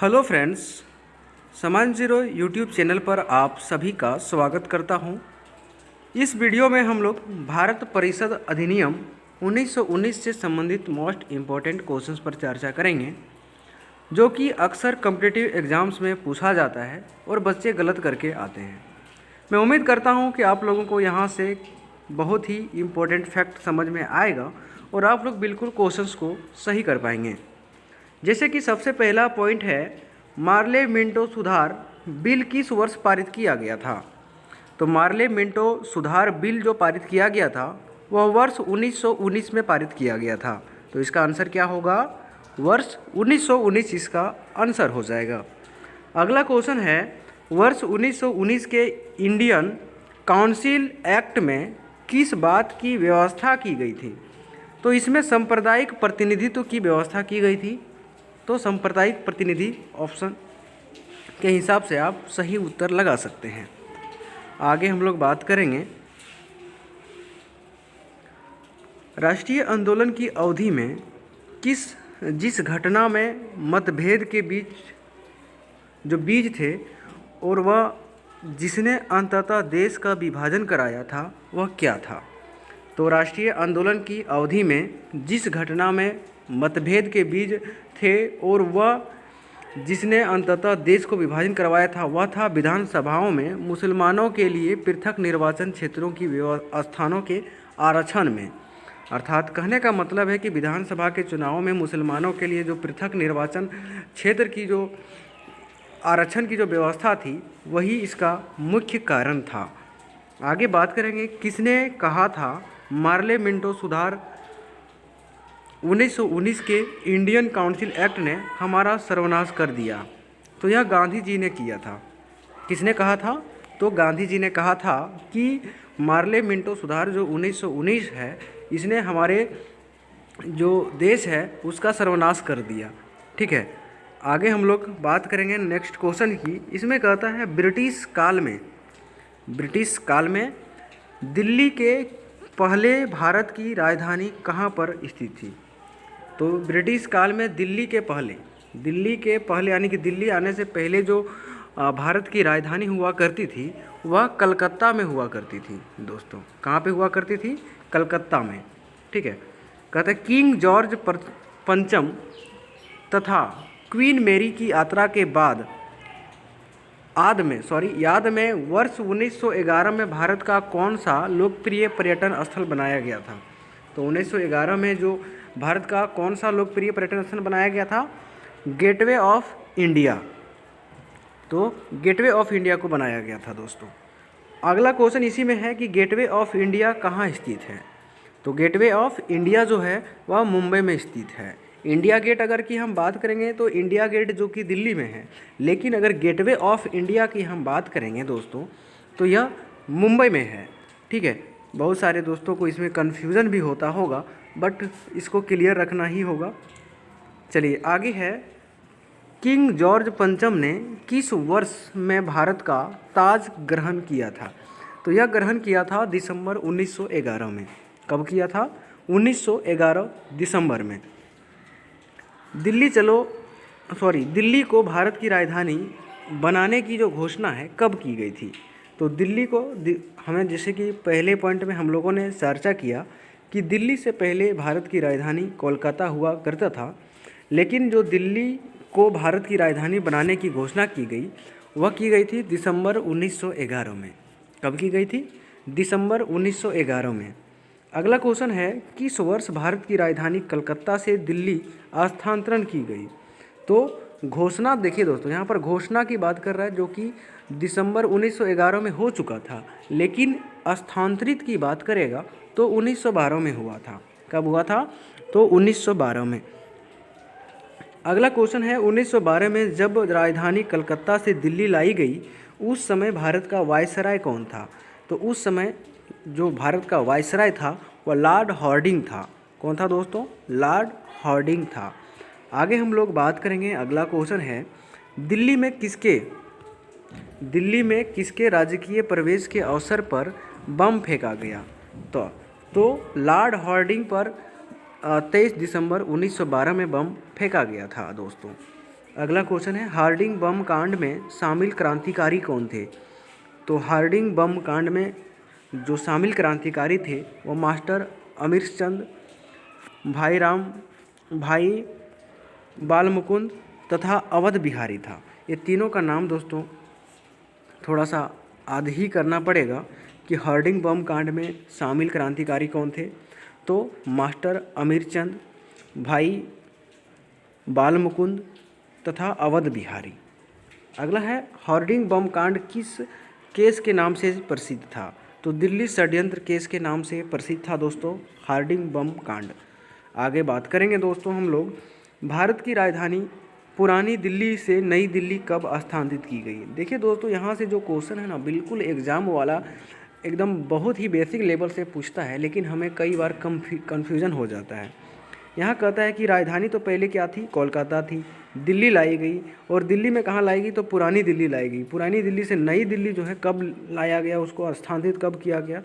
Hello friends, समान zero YouTube channel पर आप सभी का स्वागत करता हूं। इस वीडियो में हम लोग भारत परिषद अधिनियम 1919 से संबंधित मोस्ट इम्पॉर्टेंट क्वेश्चंस पर चर्चा करेंगे, जो कि अक्सर कॉम्पिटिटिव एग्ज़ाम्स में पूछा जाता है और बच्चे गलत करके आते हैं। मैं उम्मीद करता हूं कि आप लोगों को यहां से बहुत ही इम्पोर्टेंट फैक्ट समझ में आएगा और आप लोग बिल्कुल क्वेश्चंस को सही कर पाएंगे। जैसे कि सबसे पहला पॉइंट है, मार्ले मिंटो सुधार बिल किस वर्ष पारित किया गया था। तो मार्ले मिंटो सुधार बिल जो पारित किया गया था वह वर्ष 1919 में पारित किया गया था। तो इसका आंसर क्या होगा? वर्ष 1919 इसका आंसर हो जाएगा। अगला क्वेश्चन है, वर्ष 1919 के इंडियन काउंसिल एक्ट में किस बात की व्यवस्था की गई थी। तो इसमें सांप्रदायिक प्रतिनिधित्व की व्यवस्था की गई थी। तो सांप्रदायिक प्रतिनिधि ऑप्शन के हिसाब से आप सही उत्तर लगा सकते हैं। आगे हम लोग बात करेंगे, राष्ट्रीय आंदोलन की अवधि में जिस घटना में मतभेद के बीज थे और वह जिसने अंततः देश का विभाजन कराया था वह क्या था। तो राष्ट्रीय आंदोलन की अवधि में जिस घटना में मतभेद के बीज थे और वह जिसने अंततः देश को विभाजन करवाया था वह था विधानसभाओं में मुसलमानों के लिए पृथक निर्वाचन क्षेत्रों की स्थानों के आरक्षण में। अर्थात कहने का मतलब है कि विधानसभा के चुनाव में मुसलमानों के लिए जो पृथक निर्वाचन क्षेत्र की जो आरक्षण की जो व्यवस्था थी वही इसका मुख्य कारण था। आगे बात करेंगे, किसने कहा था मार्ले मिंटो सुधार 1919 के इंडियन काउंसिल एक्ट ने हमारा सर्वनाश कर दिया। तो यह गांधी जी ने किया था। किसने कहा था? तो गांधी जी ने कहा था कि मार्ले मिंटो सुधार जो 1919 है इसने हमारे जो देश है उसका सर्वनाश कर दिया। ठीक है, आगे हम लोग बात करेंगे नेक्स्ट क्वेश्चन की। इसमें कहता है, ब्रिटिश काल में दिल्ली के पहले भारत की राजधानी कहाँ पर स्थित थी। तो ब्रिटिश काल में दिल्ली के पहले यानी कि दिल्ली आने से पहले जो भारत की राजधानी हुआ करती थी वह कलकत्ता में हुआ करती थी। दोस्तों, कहाँ पे हुआ करती थी? कलकत्ता में। ठीक है, कहते हैं किंग जॉर्ज पंचम तथा क्वीन मेरी की यात्रा के बाद याद में वर्ष 1911 में भारत का कौन सा लोकप्रिय पर्यटन स्थल बनाया गया था। तो 1911 में जो भारत का कौन सा लोकप्रिय पर्यटन स्थल बनाया गया था? Gateway of India. तो गेटवे ऑफ इंडिया को बनाया गया था। दोस्तों, अगला क्वेश्चन इसी में है कि गेटवे ऑफ इंडिया कहाँ स्थित है। तो गेटवे ऑफ इंडिया जो है वह मुंबई में स्थित है। इंडिया गेट अगर की हम बात करेंगे तो इंडिया गेट जो कि दिल्ली में है, लेकिन अगर गेटवे ऑफ इंडिया की हम बात करेंगे दोस्तों तो यह मुंबई में है। ठीक है, बहुत सारे दोस्तों को इसमें कन्फ्यूज़न भी होता होगा, बट इसको क्लियर रखना ही होगा। चलिए आगे है, किंग जॉर्ज पंचम ने किस वर्ष में भारत का ताज ग्रहण किया था। तो यह ग्रहण किया था दिसंबर 1911 में। कब किया था? 1911 दिसंबर में। दिल्ली को भारत की राजधानी बनाने की जो घोषणा है कब की गई थी। तो दिल्ली को हमें जैसे कि पहले पॉइंट में हम लोगों ने चर्चा किया कि दिल्ली से पहले भारत की राजधानी कोलकाता हुआ करता था, लेकिन जो दिल्ली को भारत की राजधानी बनाने की घोषणा की गई वह की गई थी दिसंबर 1911 में। कब की गई थी? दिसंबर 1911 में। अगला क्वेश्चन है, किस वर्ष भारत की राजधानी कलकत्ता से दिल्ली स्थानांतरण की गई। तो घोषणा देखिए दोस्तों, यहाँ पर घोषणा की बात कर रहा है जो कि दिसंबर 1911 में हो चुका था, लेकिन स्थानांतरित की बात करेगा तो 1912 में हुआ था। कब हुआ था? तो 1912 में। अगला क्वेश्चन है, 1912 में जब राजधानी कलकत्ता से दिल्ली लाई गई उस समय भारत का वायसराय कौन था। तो उस समय जो भारत का वायसराय था वह लॉर्ड हार्डिंग था। कौन था दोस्तों? लॉर्ड हार्डिंग था। आगे हम लोग बात करेंगे, अगला क्वेश्चन है, दिल्ली में किसके राजकीय प्रवेश के अवसर पर बम फेंका गया। तो लॉर्ड हार्डिंग पर 23 दिसंबर 1912 में बम फेंका गया था। दोस्तों, अगला क्वेश्चन है हार्डिंग बम कांड में शामिल क्रांतिकारी कौन थे। तो हार्डिंग बम कांड में जो शामिल क्रांतिकारी थे वो मास्टर अमीरचंद, भाई राम, भाई बालमुकुंद तथा अवध बिहारी था। ये तीनों का नाम दोस्तों थोड़ा सा आदि ही करना पड़ेगा कि हार्डिंग बम कांड में शामिल क्रांतिकारी कौन थे। तो मास्टर अमीरचंद, भाई बालमुकुंद तथा अवध बिहारी। अगला है हार्डिंग बम कांड किस केस के नाम से प्रसिद्ध था। तो दिल्ली षड्यंत्र केस के नाम से प्रसिद्ध था दोस्तों हार्डिंग बम कांड। आगे बात करेंगे दोस्तों हम लोग भारत की राजधानी पुरानी दिल्ली से नई दिल्ली कब स्थानांतरित की गई। देखिए दोस्तों यहाँ से जो क्वेश्चन है ना बिल्कुल एग्जाम वाला एकदम बहुत ही बेसिक लेवल से पूछता है, लेकिन हमें कई बार कन्फ्यूज़न हो जाता है। यहाँ कहता है कि राजधानी तो पहले क्या थी, कोलकाता थी, दिल्ली लाई गई और दिल्ली में कहाँ लाई गई, तो पुरानी दिल्ली लाई गई। पुरानी दिल्ली से नई दिल्ली जो है कब लाया गया, उसको स्थानांतरित कब किया गया,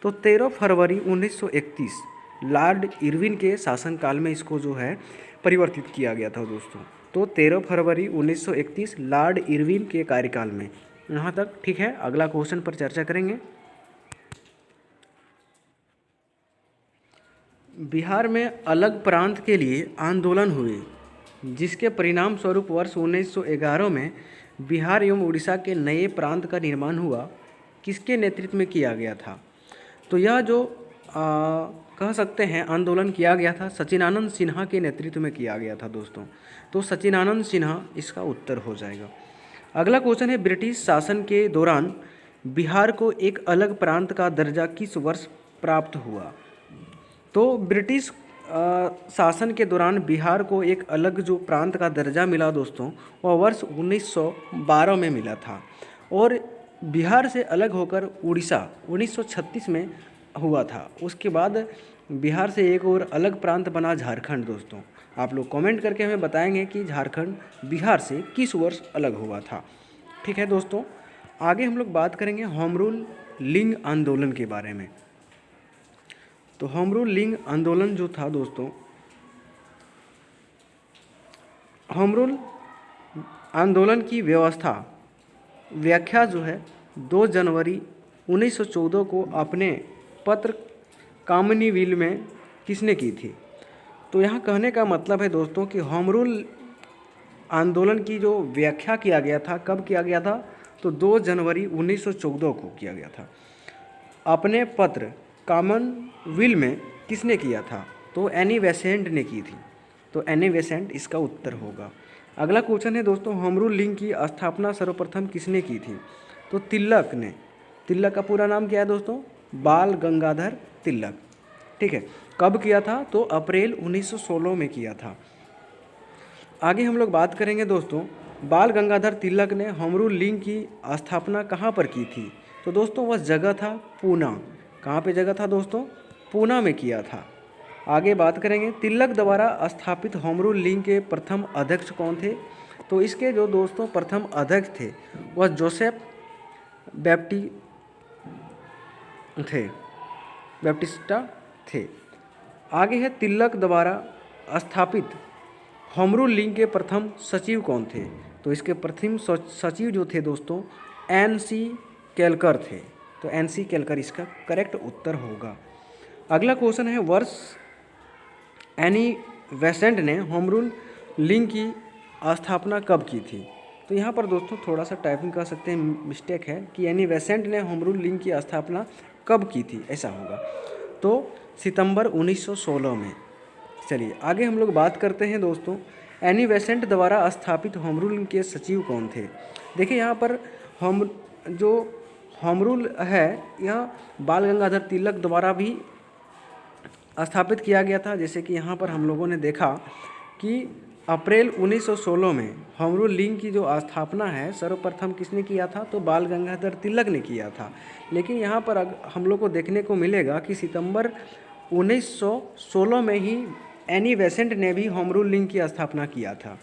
तो 13 फरवरी 1931 लॉर्ड इरविन के शासनकाल में इसको जो है परिवर्तित किया गया था दोस्तों। तो 13 फरवरी 1931 लॉर्ड इरविन के कार्यकाल में। यहाँ तक ठीक है। अगला क्वेश्चन पर चर्चा करेंगे। बिहार में अलग प्रांत के लिए आंदोलन हुए, जिसके परिणाम स्वरूप वर्ष 1911 में बिहार एवं उड़ीसा के नए प्रांत का निर्माण हुआ। किसके नेतृत्व में किया गया था। तो यह जो कह सकते हैं आंदोलन किया गया था सचिदानंद सिन्हा के नेतृत्व में किया गया था दोस्तों। तो सचिदानंद सिन्हा इसका उत्तर हो जाएगा। अगला क्वेश्चन है ब्रिटिश शासन के दौरान बिहार को एक अलग प्रांत का दर्जा किस वर्ष प्राप्त हुआ। तो ब्रिटिश शासन के दौरान बिहार को एक अलग जो प्रांत का दर्जा मिला दोस्तों वह वर्ष 1912 में मिला था और बिहार से अलग होकर उड़ीसा 1936 में हुआ था। उसके बाद बिहार से एक और अलग प्रांत बना झारखंड दोस्तों। आप लोग कमेंट करके हमें बताएंगे कि झारखंड बिहार से किस वर्ष अलग हुआ था। ठीक है दोस्तों। आगे हम लोग बात करेंगे होम रूल लिंग आंदोलन के बारे में। तो होम रूल लिंग आंदोलन जो था दोस्तों, होम रूल आंदोलन की व्याख्या जो है 2 जनवरी 1914 को अपने पत्र कॉमनवेल्थ में किसने की थी। तो यहाँ कहने का मतलब है दोस्तों कि होम रूल आंदोलन की जो व्याख्या किया गया था कब किया गया था, तो 2 जनवरी 1914 को किया गया था। अपने पत्र कॉमनवेल्थ में किसने किया था, तो एनी बेसेंट ने की थी। तो एनी बेसेंट इसका उत्तर होगा। अगला क्वेश्चन है दोस्तों होम रूल लिंग की स्थापना सर्वप्रथम किसने की थी। तो तिलक ने। तिलक का पूरा नाम क्या है दोस्तों, बाल गंगाधर तिलक। ठीक है। कब किया था, तो अप्रैल 1916 में किया था। आगे हम लोग बात करेंगे दोस्तों बाल गंगाधर तिलक ने होम रूल लिंग की स्थापना कहाँ पर की थी। तो दोस्तों वह जगह था पूना। कहाँ पे जगह था दोस्तों, पूना में किया था। आगे बात करेंगे तिलक द्वारा स्थापित होम रूल लिंग के प्रथम अध्यक्ष कौन थे। तो इसके जो दोस्तों प्रथम अध्यक्ष थे वह जोसेफ बैप्टिस्टा थे। आगे है तिलक द्वारा स्थापित होम रूल लिंग के प्रथम सचिव कौन थे। तो इसके प्रथम सचिव जो थे दोस्तों NC केलकर थे। तो NC केलकर इसका करेक्ट उत्तर होगा। अगला क्वेश्चन है वर्ष एनी बेसेंट ने होम रूल लिंग की स्थापना कब की थी। तो यहाँ पर दोस्तों थोड़ा सा टाइपिंग कर सकते हैं, मिस्टेक है कि एनी बेसेंट ने होम रूल लिंग की स्थापना कब की थी, ऐसा होगा। तो सितंबर 1916 में। चलिए आगे हम लोग बात करते हैं दोस्तों एनी बेसेंट द्वारा स्थापित होम रूल के सचिव कौन थे। देखिए यहाँ पर होम रूल है यह बाल गंगाधर तिलक द्वारा भी स्थापित किया गया था। जैसे कि यहाँ पर हम लोगों ने देखा कि अप्रैल 1916 में होम रूल लिंग की जो स्थापना है सर्वप्रथम किसने किया था, तो बाल गंगाधर तिलक ने किया था। लेकिन यहाँ पर हम लोग को देखने को मिलेगा कि सितंबर 1916 में ही एनी बेसेंट ने भी होम रूल लिंग की स्थापना किया था।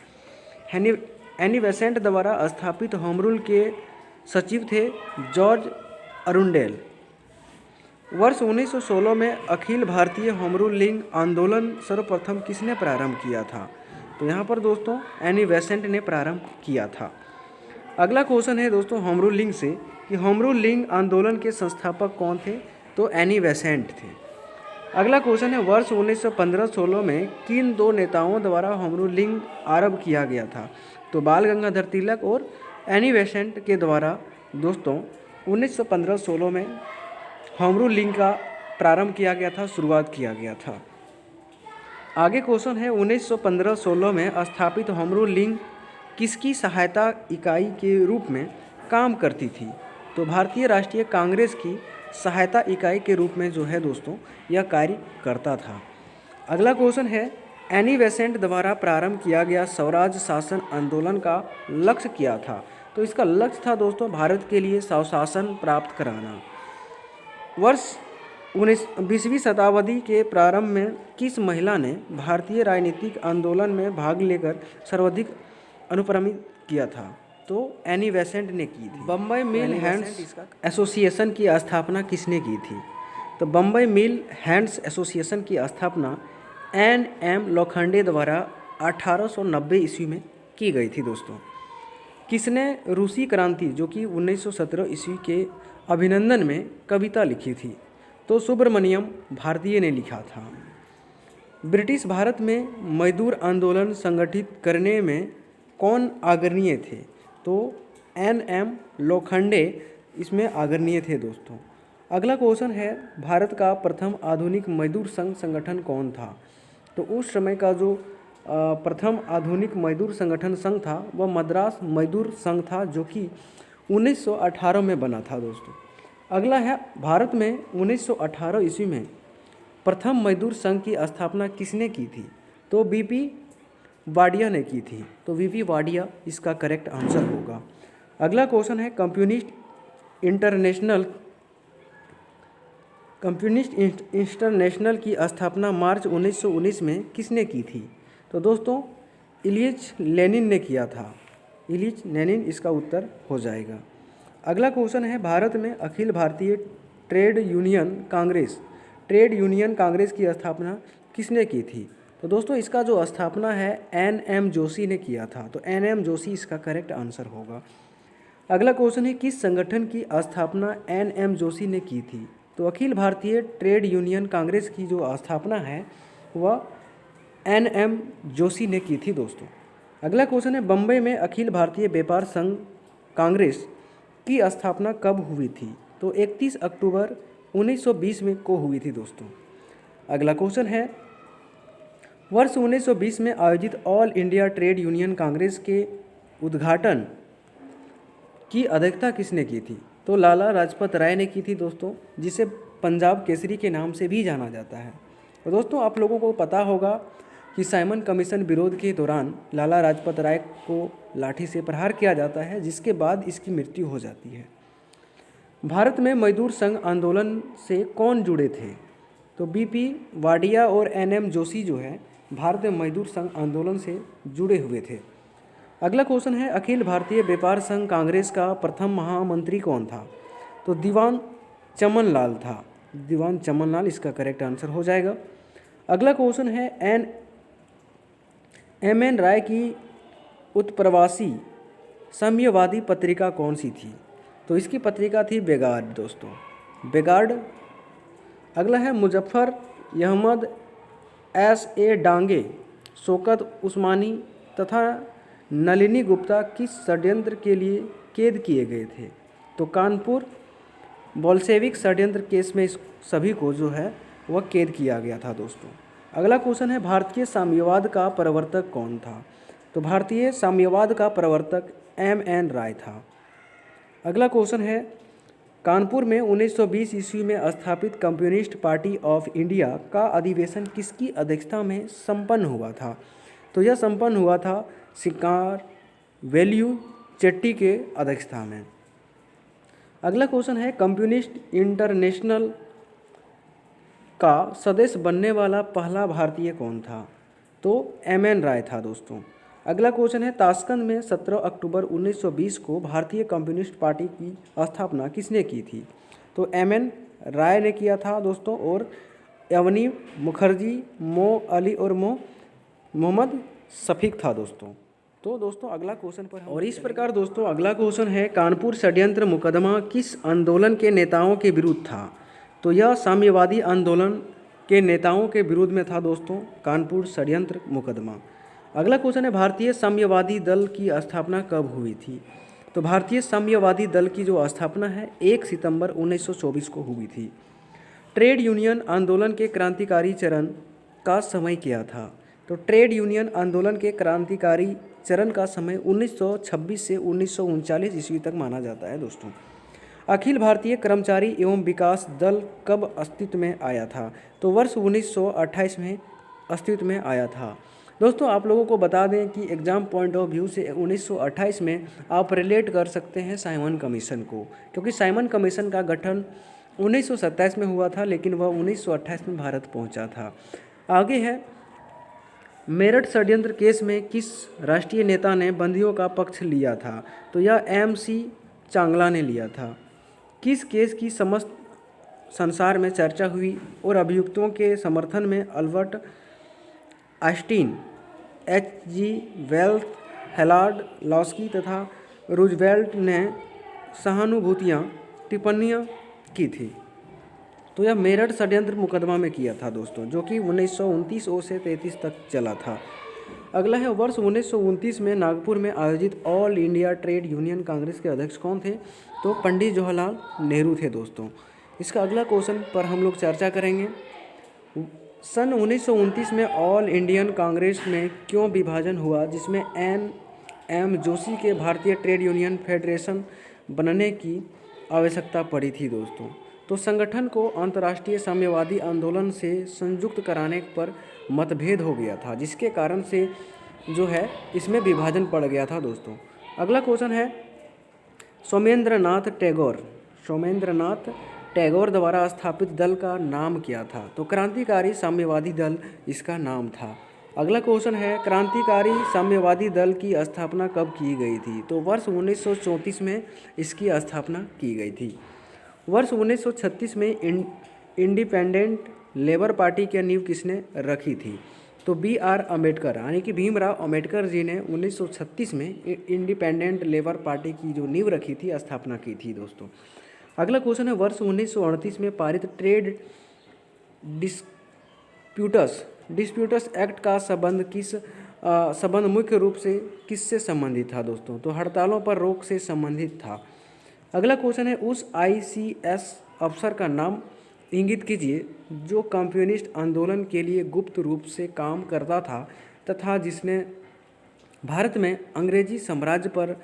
एनी बेसेंट द्वारा स्थापित होम रूल के सचिव थे जॉर्ज अरुंडेल। वर्ष 1916 में अखिल भारतीय होम रूल लिंग आंदोलन सर्वप्रथम किसने प्रारंभ किया था। तो यहाँ पर दोस्तों एनी बेसेंट ने प्रारंभ किया था। अगला क्वेश्चन है दोस्तों होम रूलिंग से कि होम रूलिंग आंदोलन के संस्थापक कौन थे? तो एनी बेसेंट थे। अगला क्वेश्चन है वर्ष 1915-16 में किन दो नेताओं द्वारा होम रूलिंग आरंभ किया गया था? तो बाल गंगाधर तिलक और एनी बेसेंट के द्वारा दोस्तों 1915-16 में होम रूलिंग का प्रारंभ किया गया था, शुरुआत किया गया था। आगे क्वेश्चन है 1915-16 में स्थापित होम रूलिंग किसकी सहायता इकाई के रूप में काम करती थी? तो भारतीय राष्ट्रीय कांग्रेस की सहायता इकाई के रूप में जो है दोस्तों यह कार्य करता था। अगला क्वेश्चन है एनी बेसेंट द्वारा प्रारंभ किया गया स्वराज शासन आंदोलन का लक्ष्य क्या था? तो इसका लक्ष्य था दोस्तों भारत के लिए स्वशासन प्राप्त कराना। वर्ष 20वीं शताब्दी के प्रारंभ में किस महिला ने भारतीय राजनीतिक आंदोलन में भाग लेकर सर्वाधिक अनुप्राणित किया था? तो एनी बेसेंट ने की थी। बम्बई मिल हैंड्स एसोसिएशन की स्थापना किसने की थी? तो बम्बई मिल हैंड्स एसोसिएशन की स्थापना एन.एम. लोखंडे द्वारा 1890 ईस्वी में की गई थी दोस्तों। किसने रूसी क्रांति जो कि 1917 ईस्वी के अभिनंदन में कविता लिखी थी? तो सुब्रमण्यम भारतीय ने लिखा था। ब्रिटिश भारत में मजदूर आंदोलन संगठित करने में कौन अग्रणीय थे? तो एन.एम. लोखंडे इसमें अग्रणीय थे दोस्तों। अगला क्वेश्चन है भारत का प्रथम आधुनिक मजदूर संघ संगठन कौन था? तो उस समय का जो प्रथम आधुनिक मजदूर संगठन संघ था वह मद्रास मजदूर संघ था, जो कि 1918 में बना था दोस्तों। अगला है भारत में 1918 ईस्वी में प्रथम मजदूर संघ की स्थापना किसने की थी? तो बीपी वाडिया ने की थी। तो बीपी वाडिया इसका करेक्ट आंसर होगा। अगला क्वेश्चन है कम्युनिस्ट इंटरनेशनल की स्थापना मार्च 1919 में किसने की थी? तो दोस्तों इलियच लेनिन ने किया था। इलियच लेनिन इसका उत्तर हो जाएगा। अगला क्वेश्चन है भारत में अखिल भारतीय ट्रेड यूनियन कांग्रेस की स्थापना किसने की थी? तो दोस्तों इसका जो स्थापना है एन.एम. जोशी ने किया था। तो एन.एम. जोशी इसका करेक्ट आंसर होगा। अगला क्वेश्चन है किस संगठन की स्थापना एन.एम. जोशी ने की थी? तो अखिल भारतीय ट्रेड यूनियन कांग्रेस की जो स्थापना है वह एन.एम. जोशी ने की थी दोस्तों। अगला क्वेश्चन है बम्बई में अखिल भारतीय व्यापार संघ कांग्रेस की स्थापना कब हुई थी? तो 31 अक्टूबर 1920 में को हुई थी दोस्तों। अगला क्वेश्चन है वर्ष 1920 में आयोजित all India trade union Congress के उद्घाटन की अध्यक्षता किसने की थी? तो लाला लाजपत राय ने की थी दोस्तों, जिसे पंजाब केसरी के नाम से भी जाना जाता है। तो दोस्तों आप लोगों को पता होगा कि साइमन कमीशन विरोध के दौरान लाला लाजपत राय को लाठी से प्रहार किया जाता है, जिसके बाद इसकी मृत्यु हो जाती है। भारत में मजदूर संघ आंदोलन से कौन जुड़े थे? तो बीपी वाडिया और एन.एम. जोशी जो है भारत में मजदूर संघ आंदोलन से जुड़े हुए थे। अगला क्वेश्चन है अखिल भारतीय व्यापार संघ कांग्रेस का प्रथम महामंत्री कौन था? तो दीवान चमन लाल था। दीवान चमन लाल इसका करेक्ट आंसर हो जाएगा। अगला क्वेश्चन है एम.एन. राय की उत्प्रवासी साम्यवादी पत्रिका कौन सी थी? तो इसकी पत्रिका थी बेगार्ड दोस्तों, बेगार्ड। अगला है मुजफ्फर अहमद, S.A. डांगे, शौकत उस्मानी तथा नलिनी गुप्ता किस षड्यंत्र के लिए कैद किए गए थे? तो कानपुर बोल्शेविक षड्यंत्र केस में इस सभी को जो है वह कैद किया गया था दोस्तों। अगला क्वेश्चन है भारतीय साम्यवाद का प्रवर्तक कौन था? तो भारतीय साम्यवाद का प्रवर्तक M.N. राय था। अगला क्वेश्चन है कानपुर में 1920 ईस्वी में स्थापित कम्युनिस्ट पार्टी ऑफ इंडिया का अधिवेशन किसकी अध्यक्षता में संपन्न हुआ था? तो यह संपन्न हुआ था सिकार वैल्यू चेट्टी के अध्यक्षता में। अगला क्वेश्चन है कम्युनिस्ट इंटरनेशनल का सदस्य बनने वाला पहला भारतीय कौन था? तो M.N. राय था दोस्तों। अगला क्वेश्चन है ताशकंद में 17 अक्टूबर 1920 को भारतीय कम्युनिस्ट पार्टी की स्थापना किसने की थी? तो M.N. राय ने किया था दोस्तों, और अवनी मुखर्जी, मो अली और मोहम्मद सफीक था दोस्तों। तो दोस्तों अगला क्वेश्चन पर और इस प्रकार दोस्तों अगला क्वेश्चन है, कानपुर षड्यंत्र मुकदमा किस आंदोलन के नेताओं के विरुद्ध था? तो यह साम्यवादी आंदोलन के नेताओं के विरुद्ध में था दोस्तों, कानपुर षड्यंत्र मुकदमा। अगला क्वेश्चन है, भारतीय साम्यवादी दल की स्थापना कब हुई थी? तो भारतीय साम्यवादी दल की जो स्थापना है 1 सितंबर 1924 को हुई थी। ट्रेड यूनियन आंदोलन के क्रांतिकारी चरण का समय क्या था? तो ट्रेड यूनियन आंदोलन के क्रांतिकारी चरण का समय 1926 से 1939 ईस्वी तक माना जाता है दोस्तों। अखिल भारतीय कर्मचारी एवं विकास दल कब अस्तित्व में आया था? तो वर्ष 1928 में अस्तित्व में आया था। दोस्तों आप लोगों को बता दें कि एग्ज़ाम पॉइंट ऑफ व्यू से 1928 में आप रिलेट कर सकते हैं साइमन कमीशन को, क्योंकि साइमन कमीशन का गठन 1927 में हुआ था, लेकिन वह 1928 में भारत पहुंचा था। आगे है, मेरठ षड्यंत्र केस में किस राष्ट्रीय नेता ने बंदियों का पक्ष लिया था? तो यह MC चांगला ने लिया था। किस केस की समस्त संसार में चर्चा हुई और अभियुक्तों के समर्थन में Albert Einstein, H.G. Wells, Harold Laski तथा रूजवेल्ट ने टिप्पणियाँ की थी? तो यह मेरठ षड्यंत्र मुकदमा में किया था दोस्तों, जो कि 1929 से 33 तक चला था। अगला है, वर्ष 1929 में नागपुर में आयोजित all India trade union Congress के अध्यक्ष कौन थे? तो पंडित जवाहरलाल नेहरू थे दोस्तों। इसका अगला क्वेश्चन पर हम लोग चर्चा करेंगे, सन 1929 में ऑल इंडियन कांग्रेस में क्यों विभाजन हुआ, जिसमें N.M. जोशी के भारतीय ट्रेड यूनियन फेडरेशन बनने की आवश्यकता पड़ी थी दोस्तों। तो संगठन को अंतर्राष्ट्रीय साम्यवादी आंदोलन से संयुक्त कराने पर मतभेद हो गया था, जिसके कारण से जो है इसमें विभाजन पड़ गया था दोस्तों। अगला क्वेश्चन है, सोमेंद्रनाथ टैगोर द्वारा स्थापित दल का नाम क्या था? तो क्रांतिकारी साम्यवादी दल इसका नाम था। अगला क्वेश्चन है, क्रांतिकारी साम्यवादी दल की स्थापना कब की गई थी? तो वर्ष 1934 में इसकी स्थापना की गई थी। वर्ष 1936 में इंडिपेंडेंट लेबर पार्टी की नींव किसने रखी थी? तो B.R. अम्बेडकर, यानी कि भीमराव अम्बेडकर जी ने 1936 में इंडिपेंडेंट लेबर पार्टी की जो नींव रखी थी, स्थापना की थी दोस्तों। अगला क्वेश्चन है, वर्ष 1938 में पारित ट्रेड डिस्प्यूटस एक्ट का संबंध मुख्य रूप से किससे संबंधित था दोस्तों? तो हड़तालों पर रोक से संबंधित था। अगला क्वेश्चन है, उस ICS अफसर का नाम इंगित कीजिए जो कम्युनिस्ट आंदोलन के लिए गुप्त रूप से काम करता था तथा जिसने भारत में अंग्रेजी साम्राज्य पर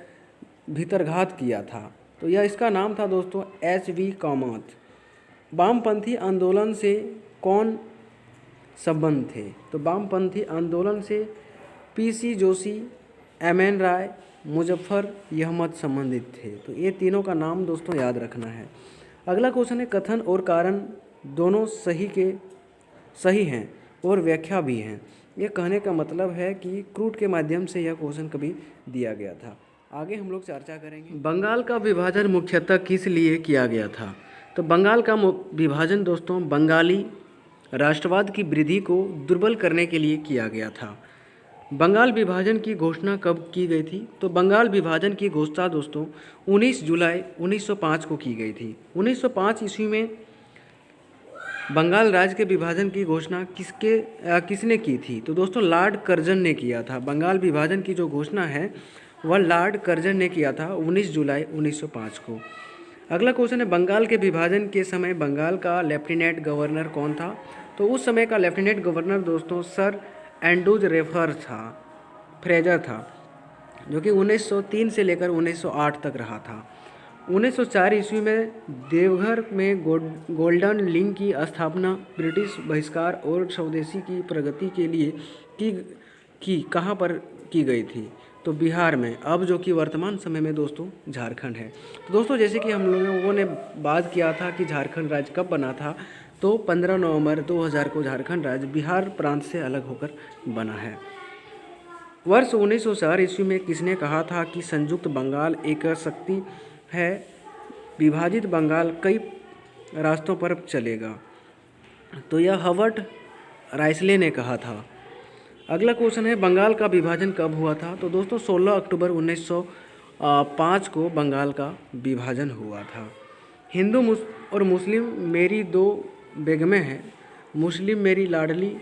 भीतरघात किया था। तो यह इसका नाम था दोस्तों H.V. कामत। वामपंथी आंदोलन से कौन संबंध थे? तो वामपंथी आंदोलन से P.C. जोशी, M.N. राय, मुजफ्फर अहमद संबंधित थे। तो ये तीनों का नाम दोस्तों याद रखना है। अगला क्वेश्चन है, कथन और कारण दोनों सही हैं और व्याख्या भी हैं। यह कहने का मतलब है कि क्रूड के माध्यम से यह क्वेश्चन कभी दिया गया था। आगे हम लोग चर्चा करेंगे, बंगाल का विभाजन मुख्यतः किस लिए किया गया था? तो बंगाल का विभाजन दोस्तों बंगाली राष्ट्रवाद की वृद्धि को दुर्बल करने के लिए किया गया था। बंगाल विभाजन की घोषणा कब की गई थी? तो बंगाल विभाजन की घोषणा दोस्तों 19 जुलाई 1905 को की गई थी। 1905 ईस्वी में बंगाल राज्य के विभाजन की घोषणा किसने की थी? तो दोस्तों लॉर्ड कर्जन ने किया था। बंगाल विभाजन की जो घोषणा है वह लॉर्ड कर्जन ने किया था 19 जुलाई 1905 को। अगला क्वेश्चन है, बंगाल के विभाजन के समय बंगाल का लेफ्टिनेंट गवर्नर कौन था? तो उस समय का लेफ्टिनेंट गवर्नर दोस्तों सर एंड्रूज फ्रेजर था, जो कि 1903 से लेकर 1908 तक रहा था। 1904 ईस्वी में देवघर में गोल्डन लिंक की स्थापना ब्रिटिश बहिष्कार और स्वदेशी की प्रगति के लिए कहाँ पर की गई थी? तो बिहार में, अब जो कि वर्तमान समय में दोस्तों झारखंड है। तो दोस्तों जैसे कि हम लोगों ने बात किया था कि झारखंड राज्य कब बना था, तो 15 नवंबर 2000 को झारखंड राज्य बिहार प्रांत से अलग होकर बना है। वर्ष 1904 ईस्वी में किसने कहा था कि संयुक्त बंगाल एक शक्ति है, विभाजित बंगाल कई रास्तों पर चलेगा? तो यह हर्बर्ट राइसले ने कहा था। अगला क्वेश्चन है बंगाल का विभाजन कब हुआ था? तो दोस्तों 16 अक्टूबर 1905 को बंगाल का विभाजन हुआ था। हिंदू और मुस्लिम मेरी दो बेगमें हैं, मुस्लिम मेरी लाडली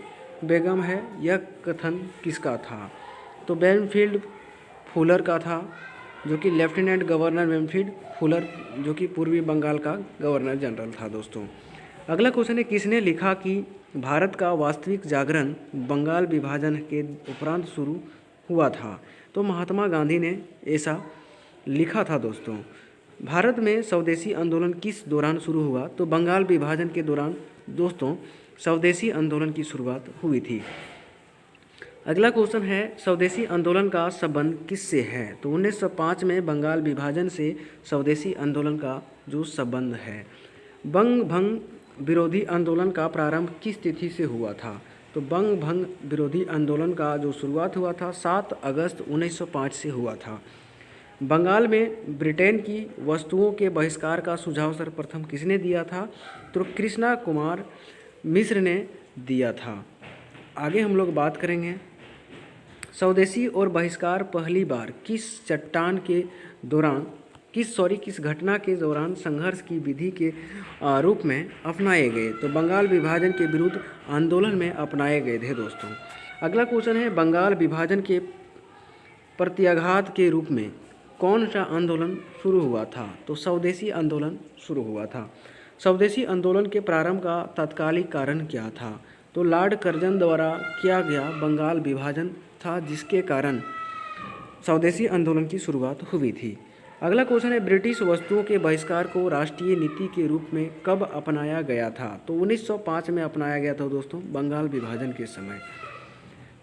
बेगम है, यह कथन किसका था? तो बेनफील्ड फुलर का था, जो कि लेफ्टिनेंट गवर्नर बेनफील्ड फुलर, जो कि पूर्वी बंगाल का गवर्नर जनरल था दोस्तों। अगला क्वेश्चन है किसने लिखा कि भारत का वास्तविक जागरण बंगाल विभाजन के उपरांत शुरू हुआ था? तो महात्मा गांधी ने ऐसा लिखा था दोस्तों। भारत में स्वदेशी आंदोलन किस दौरान शुरू हुआ? तो बंगाल विभाजन के दौरान दोस्तों स्वदेशी आंदोलन की शुरुआत हुई थी। अगला क्वेश्चन है स्वदेशी आंदोलन का संबंध किससे है? तो 1905 में बंगाल विभाजन से स्वदेशी आंदोलन का जो संबंध है। बंग भंग विरोधी आंदोलन का प्रारंभ किस तिथि से हुआ था? तो बंग भंग विरोधी आंदोलन का जो शुरुआत हुआ था 7 अगस्त 1905 से हुआ था। बंगाल में ब्रिटेन की वस्तुओं के बहिष्कार का सुझाव सर्वप्रथम किसने दिया था? तो कृष्णा कुमार मिश्र ने दिया था। आगे हम लोग बात करेंगे स्वदेशी और बहिष्कार पहली बार किस चट्टान के दौरान किस घटना के दौरान संघर्ष की विधि के रूप में अपनाए गए? तो बंगाल विभाजन के विरुद्ध आंदोलन में अपनाए गए थे दोस्तों। अगला क्वेश्चन है बंगाल विभाजन के प्रत्याघात के रूप में कौन सा आंदोलन शुरू हुआ था? तो स्वदेशी आंदोलन शुरू हुआ था। स्वदेशी आंदोलन के प्रारंभ का तात्कालिक कारण क्या था? तो लॉर्ड कर्जन द्वारा किया गया बंगाल विभाजन था, जिसके कारण स्वदेशी आंदोलन की शुरुआत हुई थी। अगला क्वेश्चन है ब्रिटिश वस्तुओं के बहिष्कार को राष्ट्रीय नीति के रूप में कब अपनाया गया था? तो 1905 में अपनाया गया था दोस्तों, बंगाल विभाजन के समय।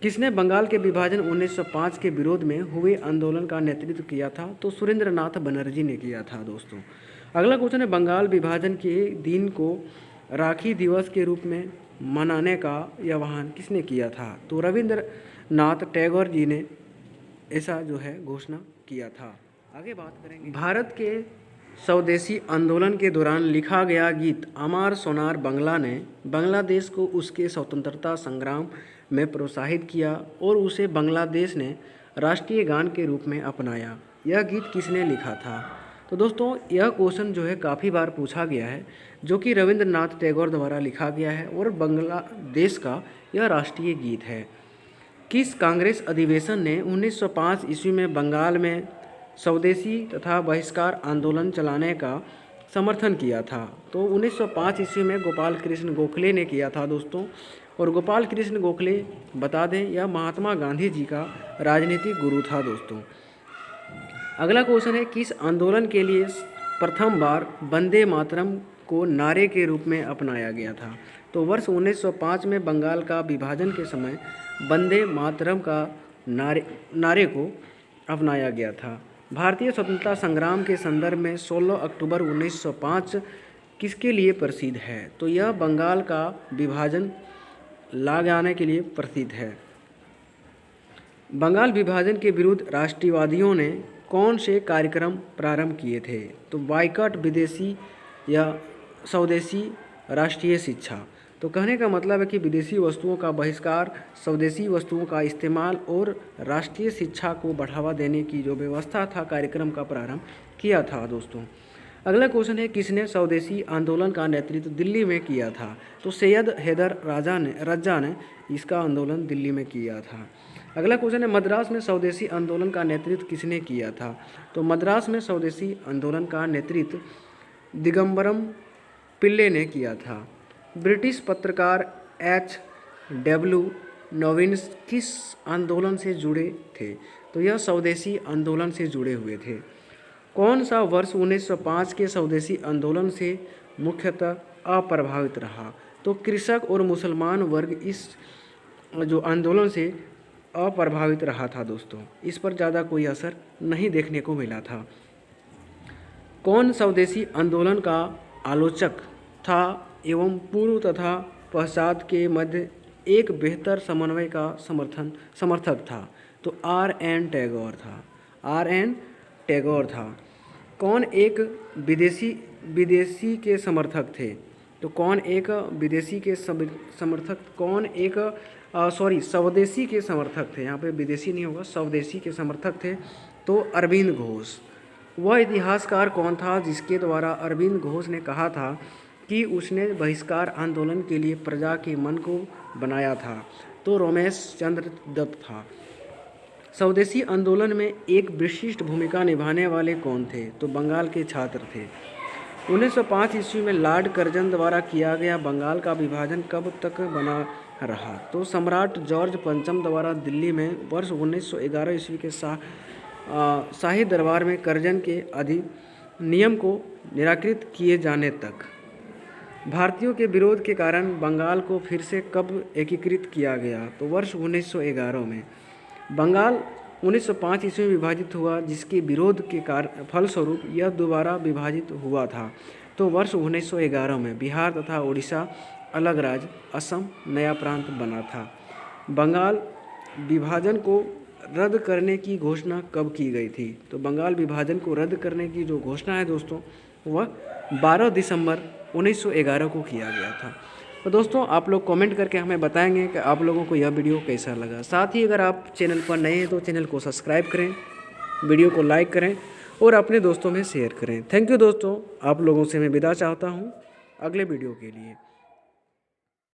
किसने बंगाल के विभाजन 1905 के विरोध में हुए आंदोलन का नेतृत्व किया था? तो सुरेंद्रनाथ बनर्जी ने किया था दोस्तों। अगला क्वेश्चन है बंगाल विभाजन के दिन को राखी दिवस के रूप में मनाने का आह्वान किसने किया था? तो रविंद्रनाथ टैगोर जी ने ऐसा जो है घोषणा किया था। आगे बात करेंगे भारत के स्वदेशी आंदोलन के दौरान लिखा गया गीत अमार सोनार बंगला ने बांग्लादेश को उसके स्वतंत्रता संग्राम में प्रोत्साहित किया और उसे बांग्लादेश ने राष्ट्रीय गान के रूप में अपनाया। यह गीत किसने लिखा था? तो दोस्तों यह क्वेश्चन जो है काफ़ी बार पूछा गया है, जो कि रविंद्रनाथ टैगोर द्वारा लिखा गया है और बांग्लादेश का यह राष्ट्रीय गीत है। किस कांग्रेस अधिवेशन ने 1905 ईस्वी में बंगाल में स्वदेशी तथा बहिष्कार आंदोलन चलाने का समर्थन किया था? तो 1905 ईस्वी में गोपाल कृष्ण गोखले ने किया था दोस्तों। और गोपाल कृष्ण गोखले बता दें यह महात्मा गांधी जी का राजनीतिक गुरु था दोस्तों। अगला क्वेश्चन है किस आंदोलन के लिए प्रथम बार वंदे मातरम को नारे के रूप में अपनाया गया था? तो वर्ष 1905 में बंगाल का विभाजन के समय वंदे मातरम का नारे को अपनाया गया था। भारतीय स्वतंत्रता संग्राम के संदर्भ में 16 अक्टूबर 1905 किसके लिए प्रसिद्ध है? तो यह बंगाल का विभाजन ला जाने के लिए प्रसिद्ध है। बंगाल विभाजन के विरुद्ध राष्ट्रवादियों ने कौन से कार्यक्रम प्रारंभ किए थे? तो बाइकॉट, विदेशी या स्वदेशी राष्ट्रीय शिक्षा। तो कहने का मतलब है कि विदेशी वस्तुओं का बहिष्कार, स्वदेशी वस्तुओं का इस्तेमाल और राष्ट्रीय शिक्षा को बढ़ावा देने की जो व्यवस्था था कार्यक्रम का प्रारंभ किया था दोस्तों। अगला क्वेश्चन है किसने स्वदेशी आंदोलन का नेतृत्व दिल्ली में किया था? तो सैयद हैदर रज्जा ने इसका आंदोलन दिल्ली में किया था। अगला क्वेश्चन है मद्रास में स्वदेशी आंदोलन का नेतृत्व किसने किया था? तो मद्रास में स्वदेशी आंदोलन का नेतृत्व दिगंबरम पिल्ले ने किया था। ब्रिटिश पत्रकार H.W. नोबिन्स किस आंदोलन से जुड़े थे? तो यह स्वदेशी आंदोलन से जुड़े हुए थे। कौन सा वर्ष 1905 के स्वदेशी आंदोलन से मुख्यतः अप्रभावित रहा? तो कृषक और मुसलमान वर्ग इस जो आंदोलन से अप्रभावित रहा था दोस्तों, इस पर ज़्यादा कोई असर नहीं देखने को मिला था। कौन स्वदेशी आंदोलन का आलोचक था एवं पूर्व तथा पश्चात के मध्य एक बेहतर समन्वय का समर्थक था? तो R.N. टैगोर था। कौन एक विदेशी के समर्थक थे? तो कौन एक विदेशी के समर्थक, कौन एक स्वदेशी के समर्थक थे, यहाँ पे विदेशी नहीं होगा, स्वदेशी के समर्थक थे तो अरविंद घोष। वह इतिहासकार कौन था जिसके द्वारा अरविंद घोष ने कहा था कि उसने बहिष्कार आंदोलन के लिए प्रजा के मन को बनाया था? तो रमेश चंद्र दत्त था। स्वदेशी आंदोलन में एक विशिष्ट भूमिका निभाने वाले कौन थे? तो बंगाल के छात्र थे। 1905 ईस्वी में लॉर्ड कर्जन द्वारा किया गया बंगाल का विभाजन कब तक बना रहा? तो सम्राट जॉर्ज पंचम द्वारा दिल्ली में वर्ष 1911 ईस्वी के शाही दरबार में कर्जन के अधिनियम को निराकृत किए जाने तक। भारतीयों के विरोध के कारण बंगाल को फिर से कब एकीकृत किया गया? तो वर्ष 1911 में। बंगाल 1905 ईस्वी में विभाजित हुआ, जिसके विरोध के फलस्वरूप यह दोबारा विभाजित हुआ था। तो वर्ष 1911 में बिहार तथा उड़ीसा अलग राज्य, असम नया प्रांत बना था। बंगाल विभाजन को रद्द करने की घोषणा कब की गई थी? तो बंगाल विभाजन को रद्द करने की जो घोषणा है दोस्तों, वह 12 दिसंबर 1911 को किया गया था। तो दोस्तों आप लोग कमेंट करके हमें बताएंगे कि आप लोगों को यह वीडियो कैसा लगा। साथ ही अगर आप चैनल पर नए हैं तो चैनल को सब्सक्राइब करें, वीडियो को लाइक करें और अपने दोस्तों में शेयर करें। थैंक यू दोस्तों, आप लोगों से मैं विदा चाहता हूँ अगले वीडियो के लिए।